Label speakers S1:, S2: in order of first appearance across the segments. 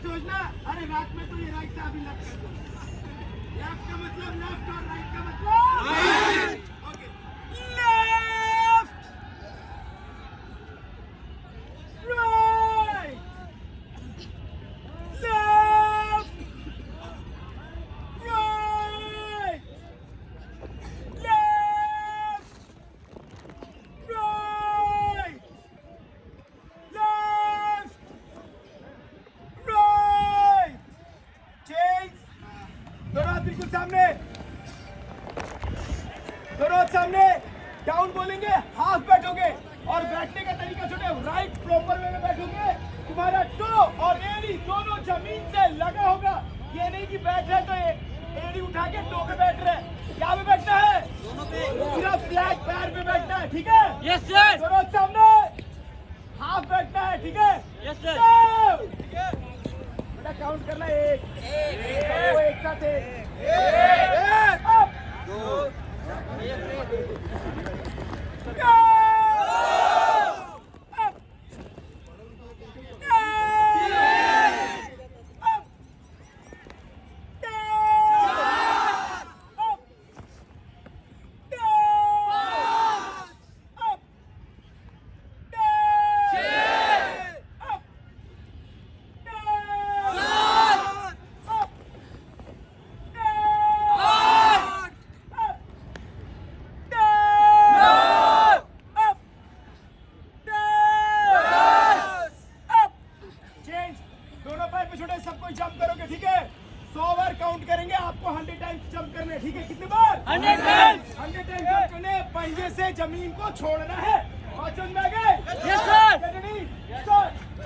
S1: सोचना, अरे रात में तो ये राइट था, अभी लेफ्ट कर दो। लेफ्ट का मतलब लेफ्ट और राइट का मतलब right. Okay, left right left right left right left right. Change, दोनों हाथ बिल्कुल सामने, दोनों हाथ सामने। डाउन बोलेंगे, हाफ बैठोगे और बैठने का तरीका छोटे, राइट प्रॉपर वे में बैठोगे। तुम्हारा टो और एड़ी दोनों जमीन से लगा होगा। ये नहीं कि बैठ रहे तो एड़ी उठा के टो पे बैठ रहे। क्या पे बैठना है? सिर्फ फ्लैट पैर पे बैठना है, ठीक है?
S2: Yes sir.
S1: दोनों हाथ सामने, हाफ बैठना है, ठीक है?
S2: Yes sir.
S1: बेटा काउंट करना, एक दो, एक साथ अप जंप करोगे, ठीक है? 100 बार काउंट करेंगे, आपको 100 टाइम्स जंप करने, ठीक है? कितने बार?
S2: 100 टाइम्स।
S1: 100 टाइम्स जंप करने, पंजे से जमीन को छोड़ना है। बात समझ में आ गए?
S2: Yes sir.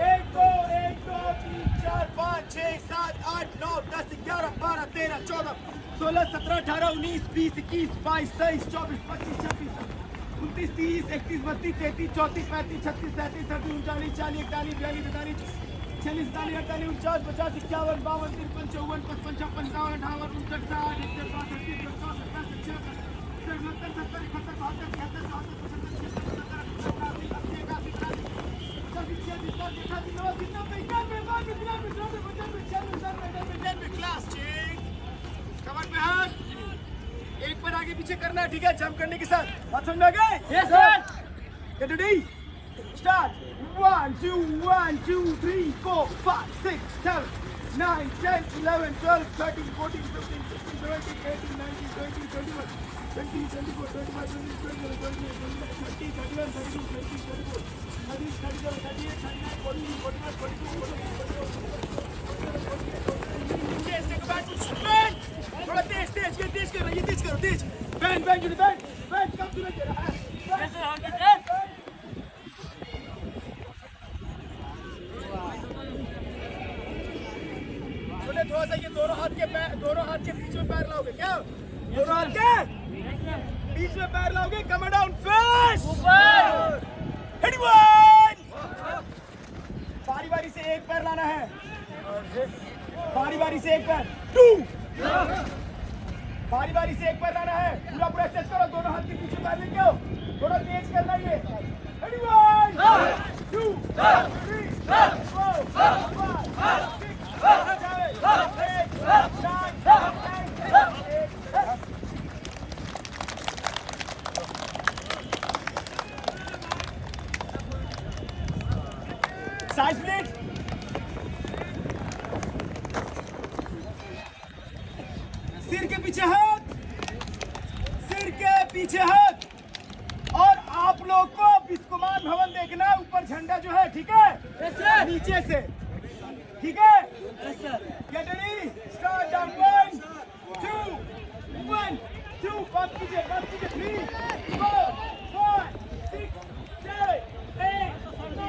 S1: 1 2 1 2 3 4 5 6 7 8 9 10 11 12 13 14 16 17 18 19 20 21 22 23 24 25 26 29 30 31 32 33 34 35 36 37 38 39 40 41 42 43 46 47 48 49 50 51 52 53 54 55 56 57 58 59 60 61 एक बार आगे पीछे करना है, ठीक है? जंप करने के साथ। बात समझ में आ गए?
S2: Yes sir.
S1: Get ready? Start. 1 2 1 2 3 4 5 6 7 9 10 11 12 13 14 15 16 17 18 19 20 21 22 23 24 25 26 27 28 29 30 31 32 33 34 35 37 38 39 40 41 42 थोड़ा तेज तेज ये तेज करो, ये तेज करो, तेज। बैंड बैंड जुड़े, बैंड बैंड कम जुड़े दे रहा है।
S2: Yes sir, okay sir.
S1: छोटे थोड़ा सा ये दोनों हाथ के बीच में पैर लाओगे, क्या? दोनों हाथ के बीच में पैर लाओगे, कम डाउन फेस
S2: ऊपर।
S1: Heidi one. बारी बारी से एक पैर लाना है, बारी बारी से एक पैर, 2 बारी बारी से एक पैर लाना है। पूरा पूरा एक्सरसाइज करो, दोनों हाथ के पीछे पैर लेके आओ, थोड़ा तेज करना ये। Heidi one 2 3 4 5 6 size plate. सिर के पीछे हाथ, सिर के पीछे हाथ। और आप लोग को बिस्कुमान भवन देखना है, ऊपर झंडा जो है, ठीक है?
S2: Yes sir.
S1: नीचे से, ठीक है?
S2: Yes sir.
S1: Get ready? Start down. 1 2 1 2 बात कीजिए 3 4 5 6 7 8 9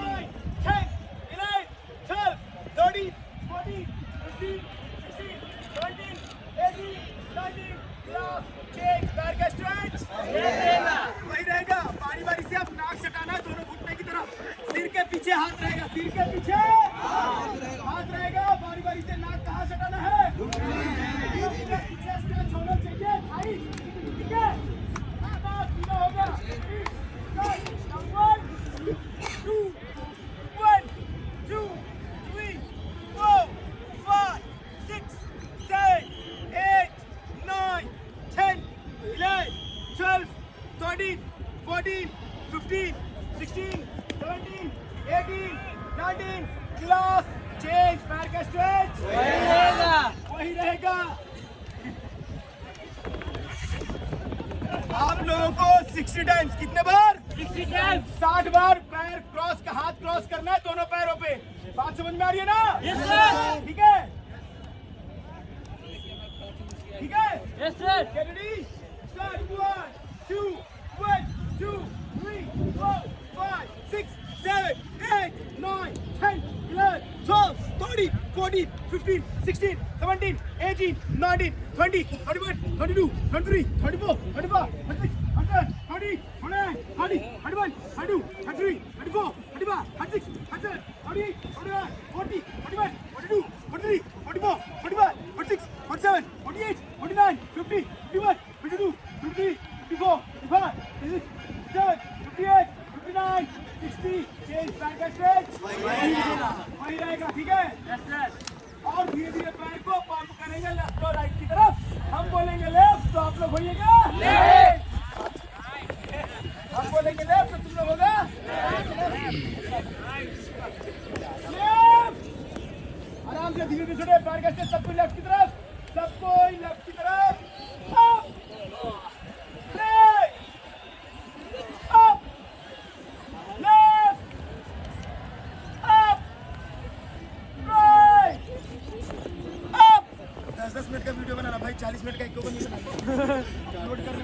S1: 10 11 12 13 14 15 16 17 18 19 20 पैर का स्ट्रेच वही रहेगा। बारी बारी से आप नाक सटाना दोनों घुटने की तरफ, सिर के पीछे हाथ रहेगा, सिर के पीछे हाथ रहेगा। बारी बारी से नाक कहाँ सटाना है? पीछे स्ट्रेच होना चाहिए, भाई, ठीक है? सीधा होगा। 1 2 1 2 3 4 क्लास चेंज, पैर का स्ट्रेच वही रहेगा। आप लोगों को 60 टाइम्स, कितने बार?
S2: 60 टाइम्स।
S1: 60 बार पैर क्रॉस का, हाथ क्रॉस करना है दोनों पैरों पे। बात समझ में आ रही है ना?
S2: Yes sir.
S1: ठीक है, ठीक है।
S2: Yes sir.
S1: Get ready? Start. 1, 2, 1, 2, 3, 4, 5, 6, 7, 8, 9, 10, 11, 12, 13, 14, 15, 16, 17, 18, 19, 20, 21, 22, 23, 24, 25, 26, 27, 28, 29, 30, 31, 32, 33, 34, 35, 36, 37, 38, 39, 40, 41, 42, 43, 44, 45, 46, 47, 48, 49, 50, 51, 52, 53, 54, 55, 56, 57, 58, 59, 60, change पैर का स्ट्रेच वही रहेगा। ठीक है,
S2: यस सर।
S1: और धीरे धीरे पैर को पंप करेंगे लेफ्ट और राइट की तरफ। हम बोलेंगे लेफ्ट तो आप लोग होइएगा लेफ्ट, हम बोलेंगे लेफ्ट तो तुम लोग होगा लेफ्ट। आराम से धीरे धीरे छोड़े पैर का स्ट्रेच, सबको लेफ्ट की तरफ, सबको लेफ्ट की तरफ। Up left, up left, up right, up. 10-10 minute का वीडियो बनाना भाई, 40 मिनट का एक को नहीं बनाना। अपलोड करने